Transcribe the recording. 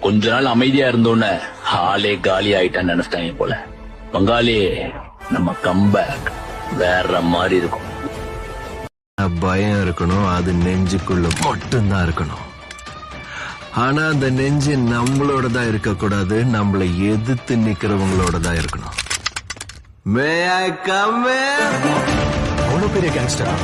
கொஞ்ச நாள் அமைதியா இருந்தோன்னு ஆளே காலி ஆயிட்டான்னு நினைச்சிட்டாங்க போல. பங்காளி, நம்ம கம்பேக் வேற மாதிரி இருக்கும். பயம் இருக்கணும், அது நெஞ்சுக்குள்ள மட்டும்தான் இருக்கணும். ஆனா அந்த நெஞ்சு நம்மளோட தான் இருக்க கூடாது, நம்மளை எதிர்த்து நிக்கிறவங்களோட தான் இருக்கணும். மே ஐ கம்? அவ்வளவு பெரிய கேங்ஸ்டரா?